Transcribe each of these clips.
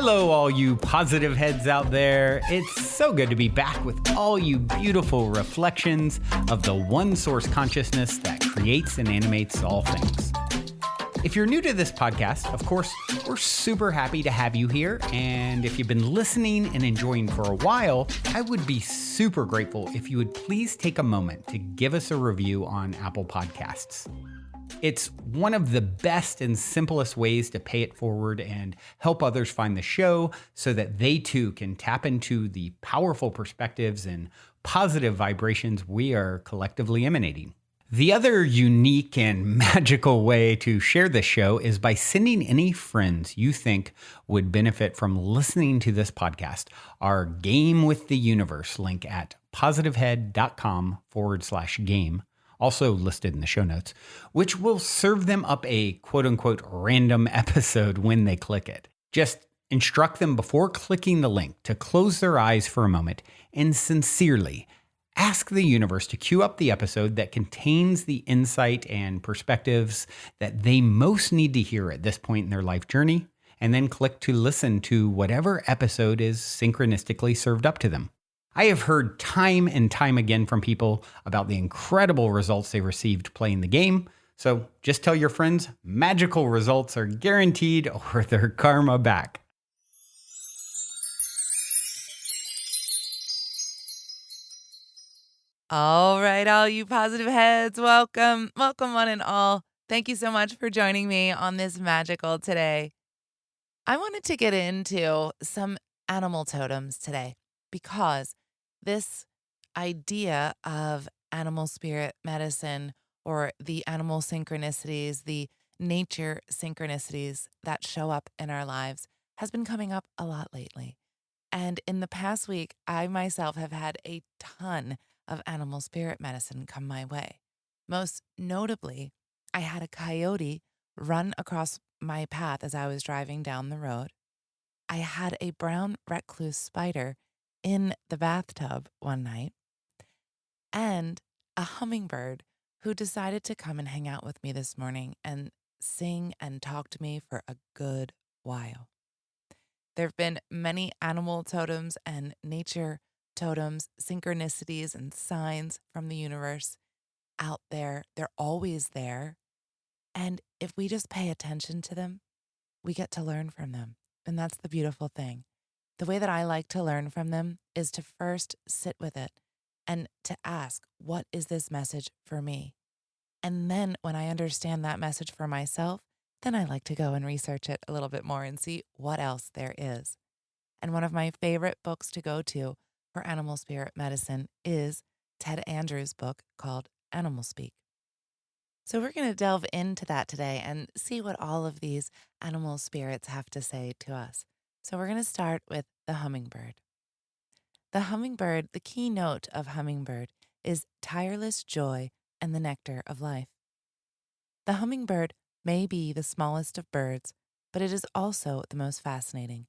Hello, all you positive heads out there. It's so good to be back with all you beautiful reflections of the one source consciousness that creates and animates all things. If you're new to this podcast, of course, we're super happy to have you here. And if you've been listening and enjoying for a while, I would be super grateful if you would please take a moment to give us a review on Apple Podcasts. It's one of the best and simplest ways to pay it forward and help others find the show so that they too can tap into the powerful perspectives and positive vibrations we are collectively emanating. The other unique and magical way to share this show is by sending any friends you think would benefit from listening to this podcast our Game with the Universe link at positivehead.com/game. Also listed in the show notes, which will serve them up a quote-unquote random episode when they click it. Just instruct them before clicking the link to close their eyes for a moment and sincerely ask the universe to cue up the episode that contains the insight and perspectives that they most need to hear at this point in their life journey, and then click to listen to whatever episode is synchronistically served up to them. I have heard time and time again from people about the incredible results they received playing the game. So just tell your friends magical results are guaranteed or their karma back. All right, all you positive heads, welcome one and all. Thank you so much for joining me on this magical today. I wanted to get into some animal totems today because this idea of animal spirit medicine or the animal synchronicities, the nature synchronicities that show up in our lives has been coming up a lot lately. And in the past week, I myself have had a ton of animal spirit medicine come my way. Most notably, I had a coyote run across my path as I was driving down the road. I had a brown recluse spider in the bathtub one night, and a hummingbird who decided to come and hang out with me this morning and sing and talk to me for a good while. There have been many animal totems and nature totems, synchronicities and signs from the universe out there. They're always there. And if we just pay attention to them, we get to learn from them. And that's the beautiful thing. The way that I like to learn from them is to first sit with it and to ask, what is this message for me? And then when I understand that message for myself, then I like to go and research it a little bit more and see what else there is. And one of my favorite books to go to for animal spirit medicine is Ted Andrews' book called Animal Speak. So we're going to delve into that today and see what all of these animal spirits have to say to us. So we're going to start with the hummingbird. The hummingbird, the key note of hummingbird is tireless joy and the nectar of life. The hummingbird may be the smallest of birds, but it is also the most fascinating.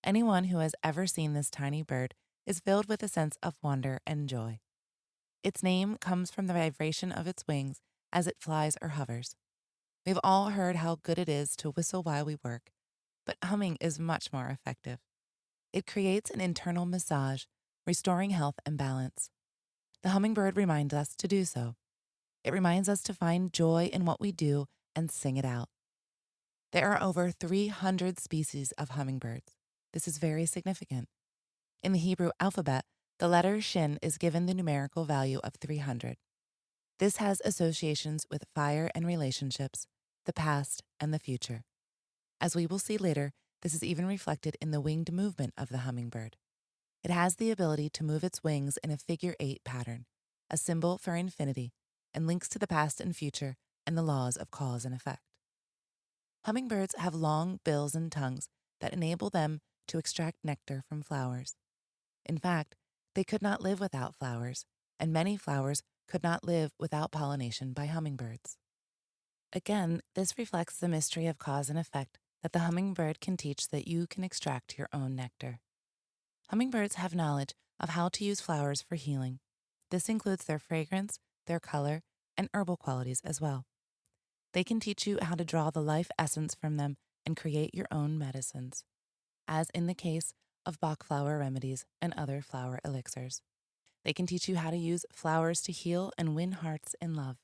Anyone who has ever seen this tiny bird is filled with a sense of wonder and joy. Its name comes from the vibration of its wings as it flies or hovers. We've all heard how good it is to whistle while we work, but humming is much more effective. It creates an internal massage, restoring health and balance. The hummingbird reminds us to do so. It reminds us to find joy in what we do and sing it out. There are over 300 species of hummingbirds. This is very significant. In the Hebrew alphabet, the letter shin is given the numerical value of 300. This has associations with fire and relationships, the past and the future. As we will see later, this is even reflected in the winged movement of the hummingbird. It has the ability to move its wings in a figure 8 pattern, a symbol for infinity, and links to the past and future and the laws of cause and effect. Hummingbirds have long bills and tongues that enable them to extract nectar from flowers. In fact, they could not live without flowers, and many flowers could not live without pollination by hummingbirds. Again, this reflects the mystery of cause and effect that the hummingbird can teach so that you can extract your own nectar. Hummingbirds have knowledge of how to use flowers for healing. This includes their fragrance, their color, and herbal qualities as well. They can teach you how to draw the life essence from them and create your own medicines. as in the case of Bach flower remedies and other flower elixirs. They can teach you how to use flowers to heal and win hearts in love.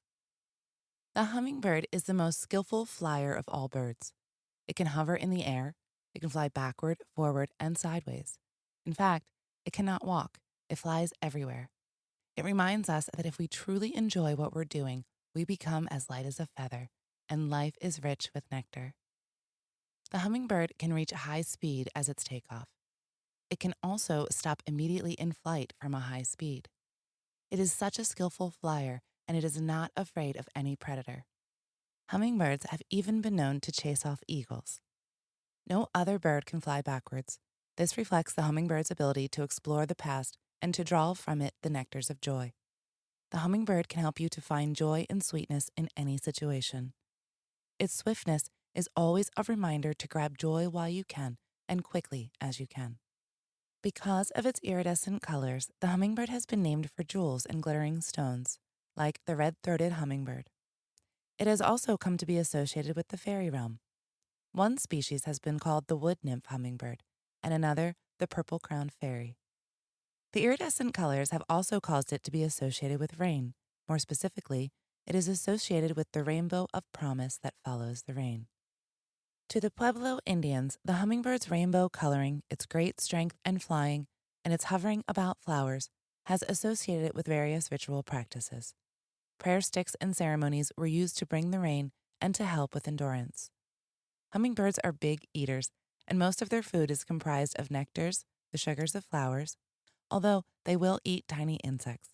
The hummingbird is the most skillful flyer of all birds. It can hover in the air, it can fly backward, forward, and sideways. In fact, it cannot walk, it flies everywhere. It reminds us that if we truly enjoy what we're doing, we become as light as a feather, and life is rich with nectar. The hummingbird can reach high speed as its takeoff. It can also stop immediately in flight from a high speed. It is such a skillful flyer, and it is not afraid of any predator. Hummingbirds have even been known to chase off eagles. No other bird can fly backwards. This reflects the hummingbird's ability to explore the past and to draw from it the nectars of joy. The hummingbird can help you to find joy and sweetness in any situation. Its swiftness is always a reminder to grab joy while you can and quickly as you can. Because of its iridescent colors, the hummingbird has been named for jewels and glittering stones, like the red-throated hummingbird. It has also come to be associated with the fairy realm. One species has been called the wood nymph hummingbird, and another the purple-crowned fairy. The iridescent colors have also caused it to be associated with rain. More specifically, it is associated with the rainbow of promise that follows the rain. To the Pueblo Indians, the hummingbird's rainbow coloring, its great strength and flying, and its hovering about flowers has associated it with various ritual practices. Prayer sticks and ceremonies were used to bring the rain and to help with endurance. Hummingbirds are big eaters, and most of their food is comprised of nectars, the sugars of flowers, although they will eat tiny insects.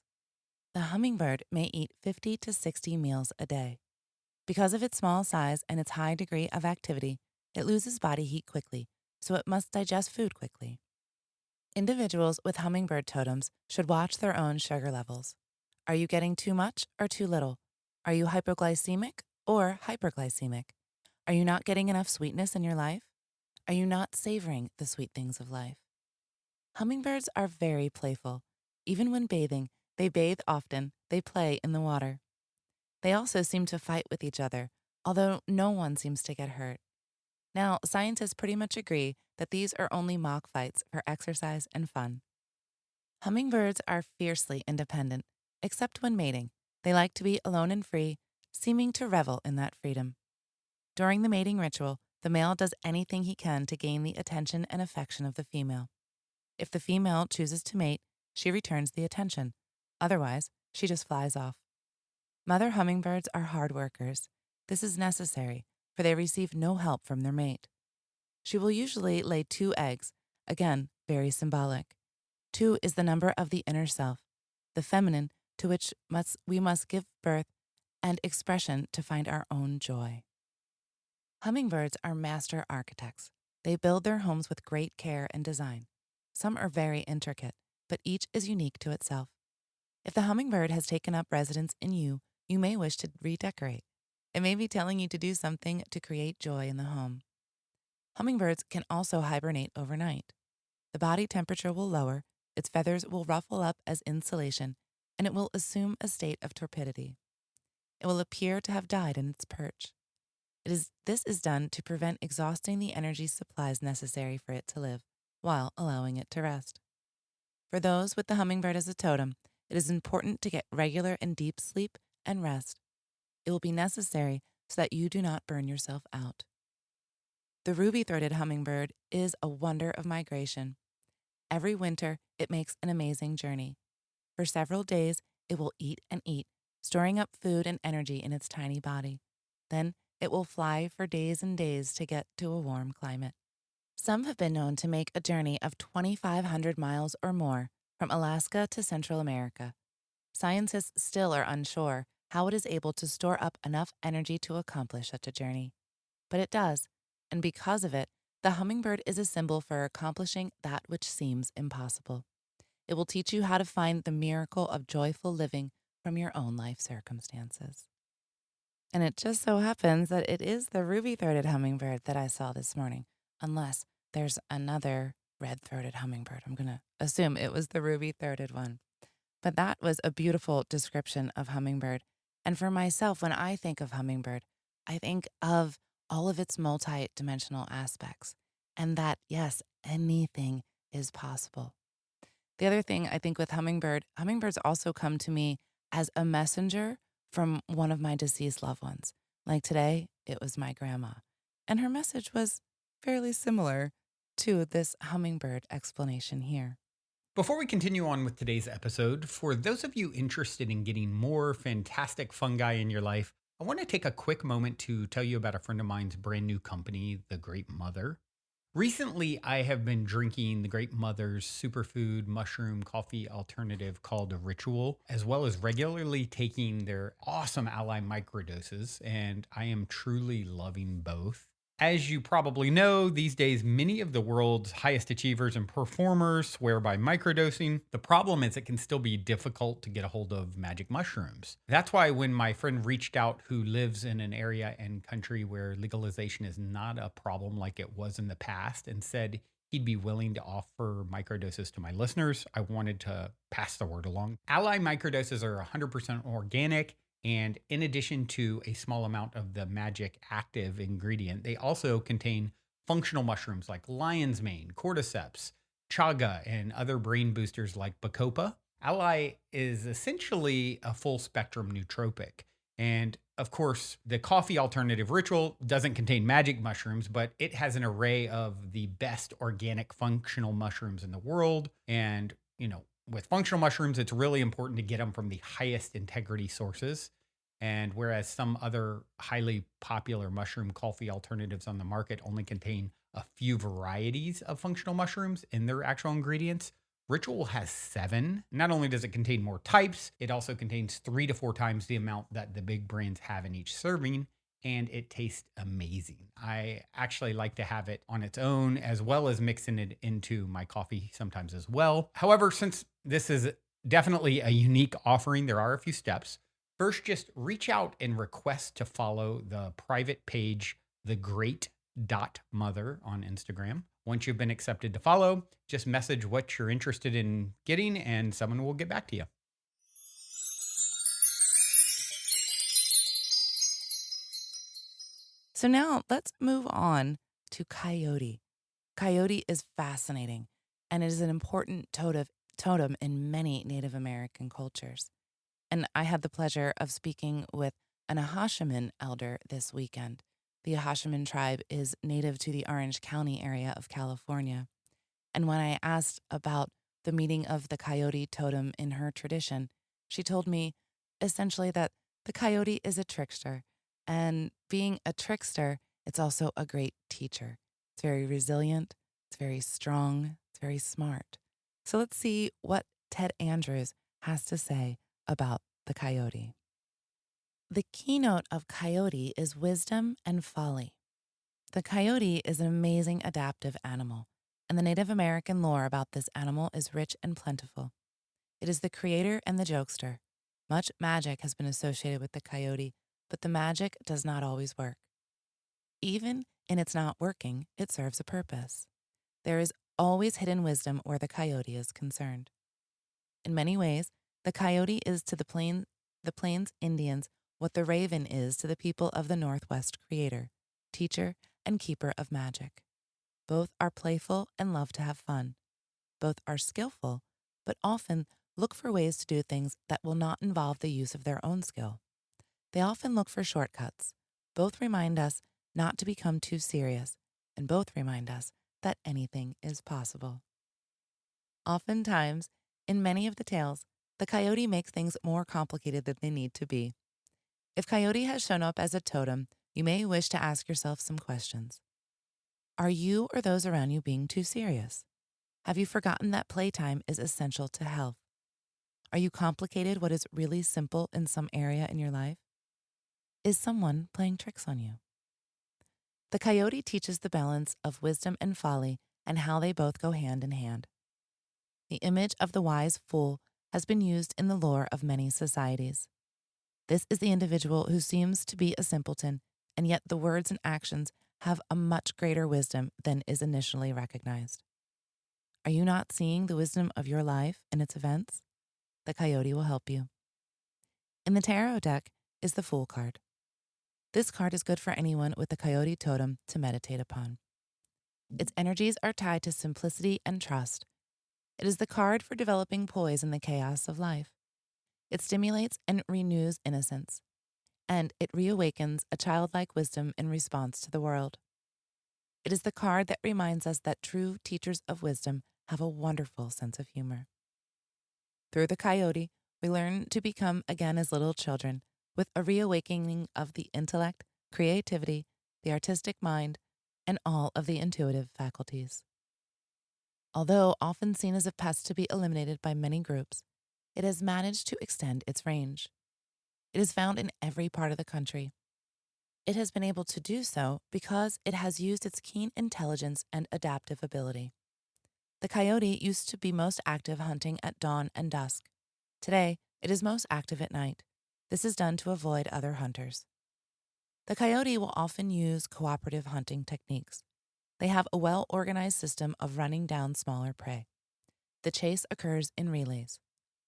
The hummingbird may eat 50 to 60 meals a day. Because of its small size and its high degree of activity, it loses body heat quickly, so it must digest food quickly. Individuals with hummingbird totems should watch their own sugar levels. Are you getting too much or too little? Are you hypoglycemic or hyperglycemic? Are you not getting enough sweetness in your life? Are you not savoring the sweet things of life? Hummingbirds are very playful. Even when bathing, they bathe often, they play in the water. They also seem to fight with each other, although no one seems to get hurt. Now, scientists pretty much agree that these are only mock fights for exercise and fun. Hummingbirds are fiercely independent, except when mating. They like to be alone and free, seeming to revel in that freedom. During the mating ritual, the male does anything he can to gain the attention and affection of the female. If the female chooses to mate, she returns the attention. Otherwise, she just flies off. Mother hummingbirds are hard workers. This is necessary, for they receive no help from their mate. She will usually lay 2 eggs, again, very symbolic. 2 is the number of the inner self, the feminine to which we must give birth and expression to find our own joy. Hummingbirds are master architects. They build their homes with great care and design. Some are very intricate, but each is unique to itself. If the hummingbird has taken up residence in you, you may wish to redecorate. It may be telling you to do something to create joy in the home. Hummingbirds can also hibernate overnight. The body temperature will lower, its feathers will ruffle up as insulation, and it will assume a state of torpidity. It will appear to have died in its perch. This is done to prevent exhausting the energy supplies necessary for it to live, while allowing it to rest. For those with the hummingbird as a totem, it is important to get regular and deep sleep and rest. It will be necessary so that you do not burn yourself out. The ruby-throated hummingbird is a wonder of migration. Every winter, it makes an amazing journey. For several days, it will eat and eat, storing up food and energy in its tiny body. Then it will fly for days and days to get to a warm climate. Some have been known to make a journey of 2,500 miles or more from Alaska to Central America. Scientists still are unsure how it is able to store up enough energy to accomplish such a journey. But it does, and because of it, the hummingbird is a symbol for accomplishing that which seems impossible. It will teach you how to find the miracle of joyful living from your own life circumstances. And it just so happens that it is the ruby-throated hummingbird that I saw this morning, unless there's another red-throated hummingbird. I'm going to assume it was the ruby-throated one. But that was a beautiful description of hummingbird. And for myself, when I think of hummingbird, I think of all of its multi-dimensional aspects. and that, yes, anything is possible. The other thing I think with hummingbirds also come to me as a messenger from one of my deceased loved ones. Like today, it was my grandma, and her message was fairly similar to this hummingbird explanation here. Before we continue on with today's episode, for those of you interested in getting more fantastic fungi in your life, I want to take a quick moment to tell you about a friend of mine's brand new company, The Great Mother. Recently, I have been drinking the Great Mother's superfood mushroom coffee alternative called Ritual, as well as regularly taking their awesome ally microdoses, and I am truly loving both. As you probably know, these days many of the world's highest achievers and performers swear by microdosing. The problem is it can still be difficult to get a hold of magic mushrooms. That's why when my friend reached out, who lives in an area and country where legalization is not a problem like it was in the past, and said he'd be willing to offer microdoses to my listeners, I wanted to pass the word along. Ally microdoses are 100% organic. And in addition to a small amount of the magic active ingredient, they also contain functional mushrooms like lion's mane, cordyceps, chaga, and other brain boosters like bacopa. Ally is essentially a full spectrum nootropic. And of course, the coffee alternative Ritual doesn't contain magic mushrooms, but it has an array of the best organic functional mushrooms in the world. And, with functional mushrooms, it's really important to get them from the highest integrity sources. And whereas some other highly popular mushroom coffee alternatives on the market only contain a few varieties of functional mushrooms in their actual ingredients, Ritual has 7. Not only does it contain more types, it also contains 3 to 4 times the amount that the big brands have in each serving, and it tastes amazing. I actually like to have it on its own as well as mixing it into my coffee sometimes as well. However, since this is definitely a unique offering, there are a few steps. First, just reach out and request to follow the private page, The Great Mother on Instagram. Once you've been accepted to follow, just message what you're interested in getting and someone will get back to you. So now let's move on to coyote. Coyote is fascinating, and it is an important totem in many Native American cultures. And I had the pleasure of speaking with an Ahashiman elder this weekend. The Ahashiman tribe is native to the Orange County area of California. And when I asked about the meaning of the coyote totem in her tradition, she told me essentially that the coyote is a trickster. And being a trickster, it's also a great teacher. It's very resilient, it's very strong, it's very smart. So let's see what Ted Andrews has to say about the coyote. The keynote of coyote is wisdom and folly. The coyote is an amazing adaptive animal, and the Native American lore about this animal is rich and plentiful. It is the creator and the jokester. Much magic has been associated with the coyote, but the magic does not always work. Even in its not working, it serves a purpose. There is always hidden wisdom where the coyote is concerned. In many ways, the coyote is to the Plains Indians what the raven is to the people of the Northwest creator, teacher, and keeper of magic. Both are playful and love to have fun. Both are skillful, but often look for ways to do things that will not involve the use of their own skill. They often look for shortcuts. Both remind us not to become too serious, and both remind us that anything is possible. Oftentimes, in many of the tales, the coyote makes things more complicated than they need to be. If coyote has shown up as a totem, you may wish to ask yourself some questions. Are you or those around you being too serious? Have you forgotten that playtime is essential to health? Are you complicated what is really simple in some area in your life? Is someone playing tricks on you? The coyote teaches the balance of wisdom and folly and how they both go hand in hand. The image of the wise fool has been used in the lore of many societies. This is the individual who seems to be a simpleton, and yet the words and actions have a much greater wisdom than is initially recognized. Are you not seeing the wisdom of your life and its events? The coyote will help you. In the tarot deck is the Fool card. This card is good for anyone with the coyote totem to meditate upon. Its energies are tied to simplicity and trust. It is the card for developing poise in the chaos of life. It stimulates and renews innocence, and it reawakens a childlike wisdom in response to the world. It is the card that reminds us that true teachers of wisdom have a wonderful sense of humor. Through the coyote, we learn to become again as little children, with a reawakening of the intellect, creativity, the artistic mind, and all of the intuitive faculties. Although often seen as a pest to be eliminated by many groups, it has managed to extend its range. It is found in every part of the country. It has been able to do so because it has used its keen intelligence and adaptive ability. The coyote used to be most active hunting at dawn and dusk. Today, it is most active at night. This is done to avoid other hunters. The coyote will often use cooperative hunting techniques. They have a well-organized system of running down smaller prey. The chase occurs in relays.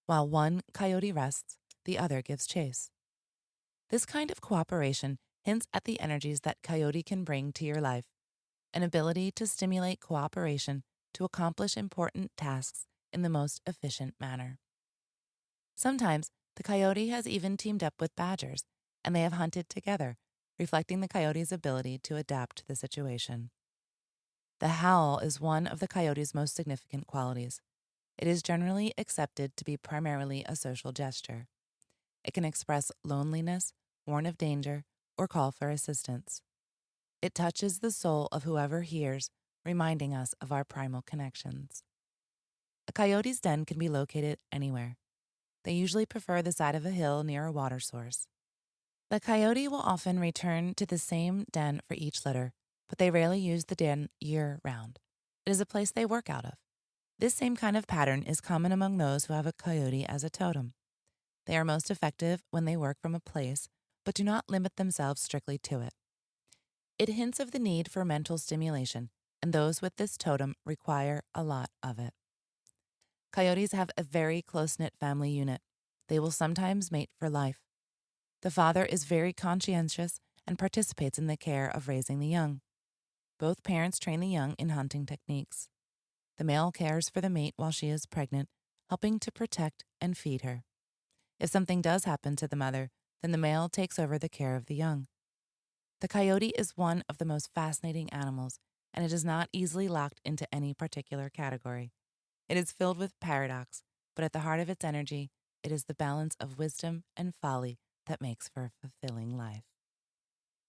While one coyote rests, the other gives chase. This kind of cooperation hints at the energies that coyote can bring to your life, an ability to stimulate cooperation to accomplish important tasks in the most efficient manner. Sometimes the coyote has even teamed up with badgers, and they have hunted together, reflecting the coyote's ability to adapt to the situation. The howl is one of the coyote's most significant qualities. It is generally accepted to be primarily a social gesture. It can express loneliness, warn of danger, or call for assistance. It touches the soul of whoever hears, reminding us of our primal connections. A coyote's den can be located anywhere. They usually prefer the side of a hill near a water source. The coyote will often return to the same den for each litter, but they rarely use the den year-round. It is a place they work out of. This same kind of pattern is common among those who have a coyote as a totem. They are most effective when they work from a place, but do not limit themselves strictly to it. It hints of the need for mental stimulation, and those with this totem require a lot of it. Coyotes have a very close-knit family unit. They will sometimes mate for life. The father is very conscientious and participates in the care of raising the young. Both parents train the young in hunting techniques. The male cares for the mate while she is pregnant, helping to protect and feed her. If something does happen to the mother, then the male takes over the care of the young. The coyote is one of the most fascinating animals, and it is not easily locked into any particular category. It is filled with paradox, but at the heart of its energy, it is the balance of wisdom and folly that makes for a fulfilling life.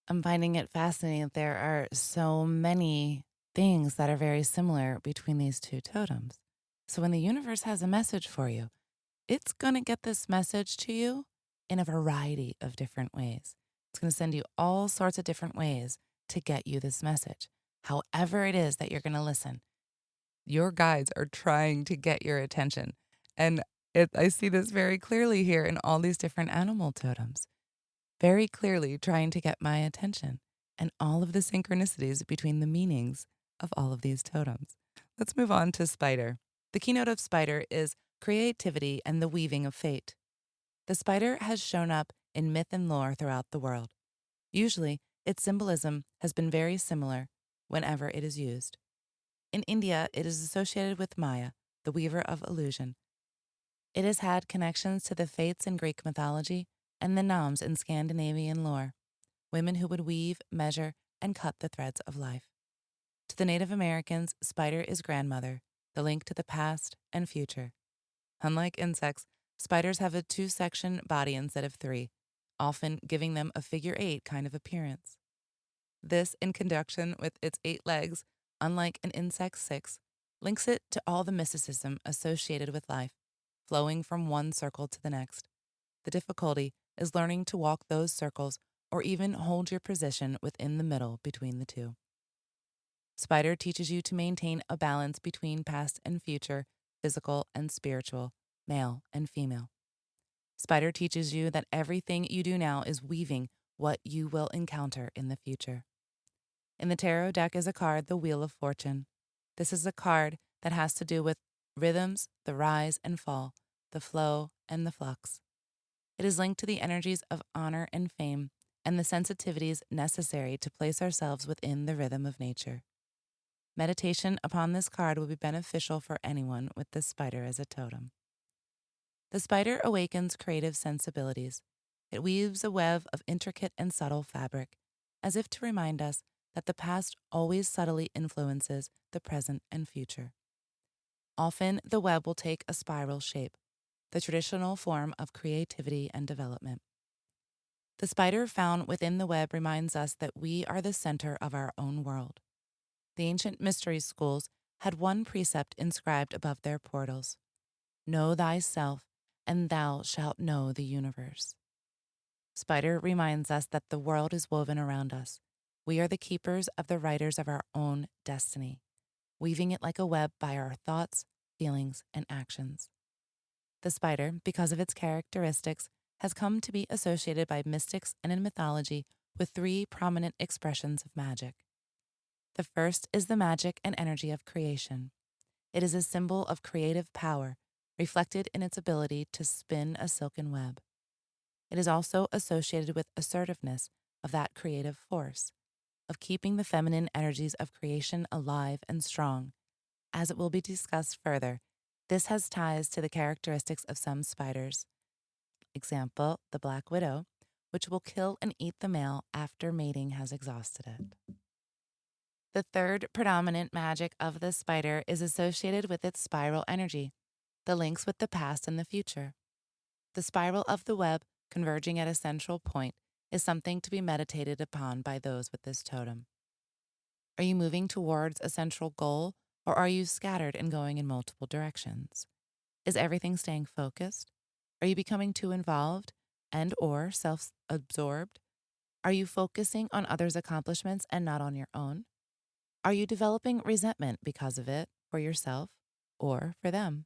I'm finding it fascinating that there are so many things that are very similar between these two totems. So when the universe has a message for you, it's going to get this message to you in a variety of different ways. It's going to send you all sorts of different ways to get you this message. However it is that you're going to listen, your guides are trying to get your attention. And I see this very clearly here in all these different animal totems. Very clearly trying to get my attention and all of the synchronicities between the meanings of all of these totems. Let's move on to spider. The keynote of spider is creativity and the weaving of fate. The spider has shown up in myth and lore throughout the world. Usually, its symbolism has been very similar whenever it is used. In India, it is associated with Maya, the weaver of illusion. It has had connections to the fates in Greek mythology and the gnomes in Scandinavian lore, women who would weave, measure, and cut the threads of life. To the Native Americans, spider is grandmother, the link to the past and future. Unlike insects, spiders have a 2-section body instead of 3, often giving them a figure 8 kind of appearance. This, in conjunction with its 8 legs, unlike an insect's 6, links it to all the mysticism associated with life, flowing from one circle to the next. The difficulty is learning to walk those circles or even hold your position within the middle between the two. Spider teaches you to maintain a balance between past and future, physical and spiritual, male and female. Spider teaches you that everything you do now is weaving what you will encounter in the future. In the tarot deck is a card, the Wheel of Fortune. This is a card that has to do with rhythms, the rise and fall, the flow and the flux. It is linked to the energies of honor and fame and the sensitivities necessary to place ourselves within the rhythm of nature. Meditation upon this card will be beneficial for anyone with the spider as a totem. The spider awakens creative sensibilities. It weaves a web of intricate and subtle fabric, as if to remind us that the past always subtly influences the present and future. Often, the web will take a spiral shape, the traditional form of creativity and development. The spider found within the web reminds us that we are the center of our own world. The ancient mystery schools had one precept inscribed above their portals: Know thyself, and thou shalt know the universe. Spider reminds us that the world is woven around us. We are the keepers of the writers of our own destiny, weaving it like a web by our thoughts, feelings, and actions. The spider, because of its characteristics, has come to be associated by mystics and in mythology with three prominent expressions of magic. The first is the magic and energy of creation. It is a symbol of creative power, reflected in its ability to spin a silken web. It is also associated with assertiveness of that creative force, of keeping the feminine energies of creation alive and strong. As it will be discussed further, this has ties to the characteristics of some spiders. Example, the black widow, which will kill and eat the male after mating has exhausted it. The third predominant magic of the spider is associated with its spiral energy, the links with the past and the future. The spiral of the web, converging at a central point, is something to be meditated upon by those with this totem. Are you moving towards a central goal, or are you scattered and going in multiple directions? Is everything staying focused? Are you becoming too involved and or self-absorbed? Are you focusing on others' accomplishments and not on your own? Are you developing resentment because of it, for yourself or for them?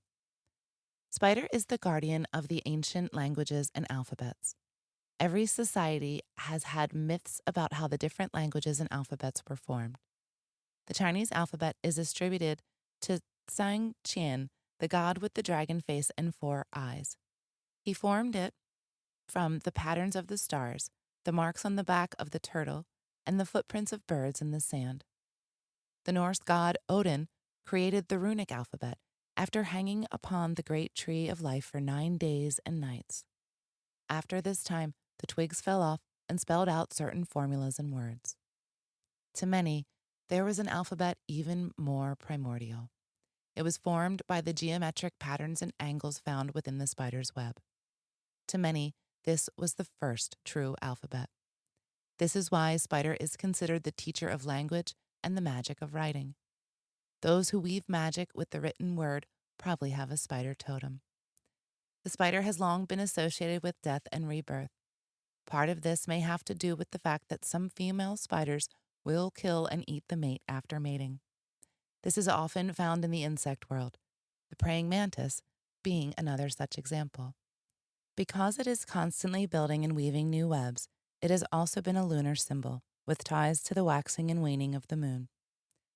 Spider is the guardian of the ancient languages and alphabets. Every society has had myths about how the different languages and alphabets were formed. The Chinese alphabet is attributed to Sang Qian, the god with the dragon face and 4 eyes. He formed it from the patterns of the stars, the marks on the back of the turtle, and the footprints of birds in the sand. The Norse god Odin created the runic alphabet after hanging upon the great tree of life for 9 days and nights. After this time, the twigs fell off and spelled out certain formulas and words. To many, there was an alphabet even more primordial. It was formed by the geometric patterns and angles found within the spider's web. To many, this was the first true alphabet. This is why spider is considered the teacher of language and the magic of writing. Those who weave magic with the written word probably have a spider totem. The spider has long been associated with death and rebirth. Part of this may have to do with the fact that some female spiders will kill and eat the mate after mating. This is often found in the insect world, the praying mantis being another such example. Because it is constantly building and weaving new webs, it has also been a lunar symbol, with ties to the waxing and waning of the moon.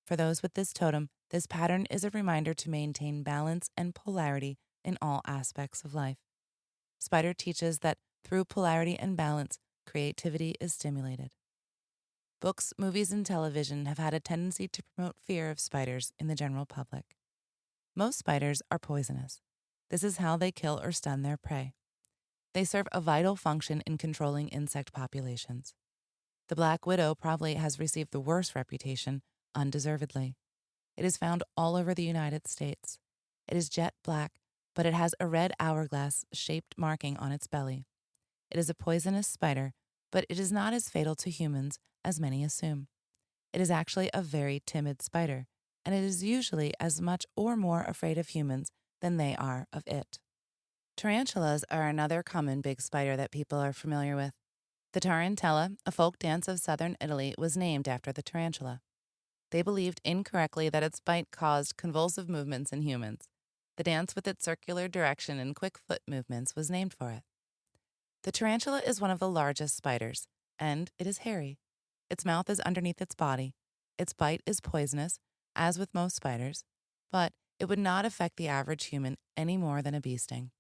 For those with this totem, this pattern is a reminder to maintain balance and polarity in all aspects of life. Spider teaches that through polarity and balance, creativity is stimulated. Books, movies, and television have had a tendency to promote fear of spiders in the general public. Most spiders are poisonous. This is how they kill or stun their prey. They serve a vital function in controlling insect populations. The black widow probably has received the worst reputation, undeservedly. It is found all over the United States. It is jet black, but it has a red hourglass-shaped marking on its belly. It is a poisonous spider, but it is not as fatal to humans as many assume. It is actually a very timid spider, and it is usually as much or more afraid of humans than they are of it. Tarantulas are another common big spider that people are familiar with. The tarantella, a folk dance of southern Italy, was named after the tarantula. They believed incorrectly that its bite caused convulsive movements in humans. The dance with its circular direction and quick foot movements was named for it. The tarantula is one of the largest spiders, and it is hairy. Its mouth is underneath its body. Its bite is poisonous, as with most spiders, but it would not affect the average human any more than a bee sting.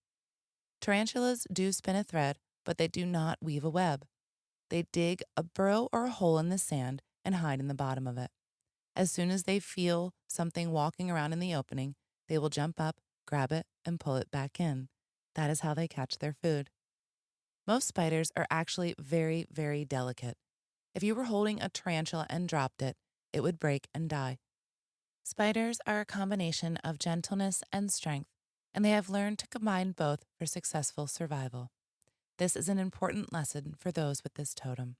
Tarantulas do spin a thread, but they do not weave a web. They dig a burrow or a hole in the sand and hide in the bottom of it. As soon as they feel something walking around in the opening, they will jump up, grab it, and pull it back in. That is how they catch their food. Most spiders are actually very, very delicate. If you were holding a tarantula and dropped it, it would break and die. Spiders are a combination of gentleness and strength, and they have learned to combine both for successful survival. This is an important lesson for those with this totem.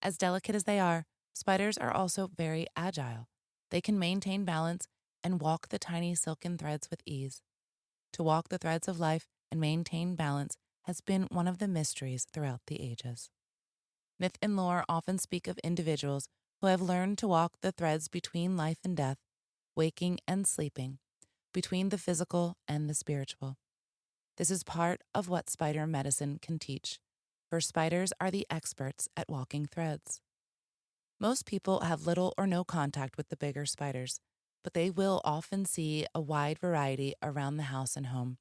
As delicate as they are, spiders are also very agile. They can maintain balance and walk the tiny silken threads with ease. To walk the threads of life and maintain balance has been one of the mysteries throughout the ages. Myth and lore often speak of individuals who have learned to walk the threads between life and death, waking and sleeping, between the physical and the spiritual. This is part of what spider medicine can teach, for spiders are the experts at walking threads. Most people have little or no contact with the bigger spiders, but they will often see a wide variety around the house and home.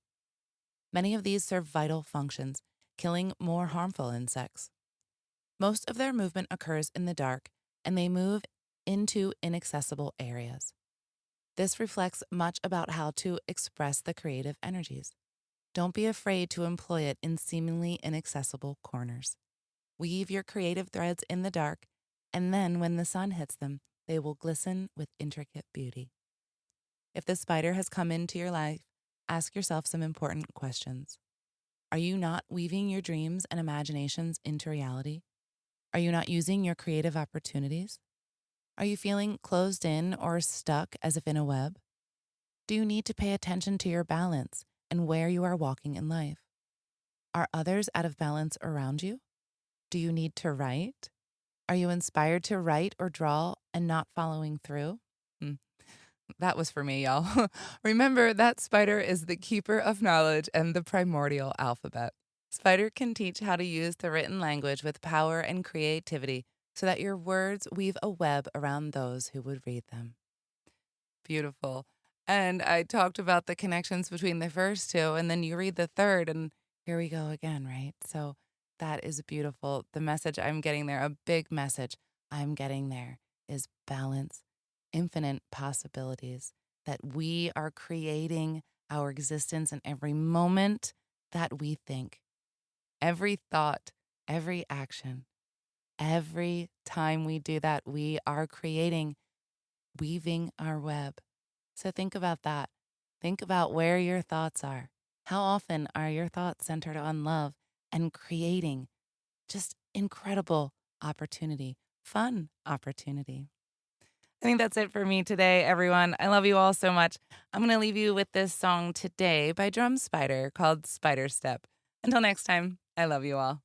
Many of these serve vital functions, killing more harmful insects. Most of their movement occurs in the dark, and they move into inaccessible areas. This reflects much about how to express the creative energies. Don't be afraid to employ it in seemingly inaccessible corners. Weave your creative threads in the dark, and then when the sun hits them, they will glisten with intricate beauty. If the spider has come into your life, ask yourself some important questions. Are you not weaving your dreams and imaginations into reality? Are you not using your creative opportunities? Are you feeling closed in or stuck as if in a web? Do you need to pay attention to your balance and where you are walking in life? Are others out of balance around you? Do you need to write? Are you inspired to write or draw and not following through? That was for me, y'all. Remember, that spider is the keeper of knowledge and the primordial alphabet. Spider can teach how to use the written language with power and creativity so that your words weave a web around those who would read them. Beautiful. And I talked about the connections between the first two, and then you read the third, and here we go again, right? So that is beautiful. The message I'm getting there, a big message I'm getting there, is balance, infinite possibilities, that we are creating our existence in every moment that we think, every thought, every action. Every time we do that, we are creating, weaving our web. So think about that. Think about where your thoughts are. How often are your thoughts centered on love and creating just incredible opportunity, fun opportunity? I think that's it for me today, everyone. I love you all so much. I'm going to leave you with this song today by Drum Spider called Spider Step. Until next time, I love you all.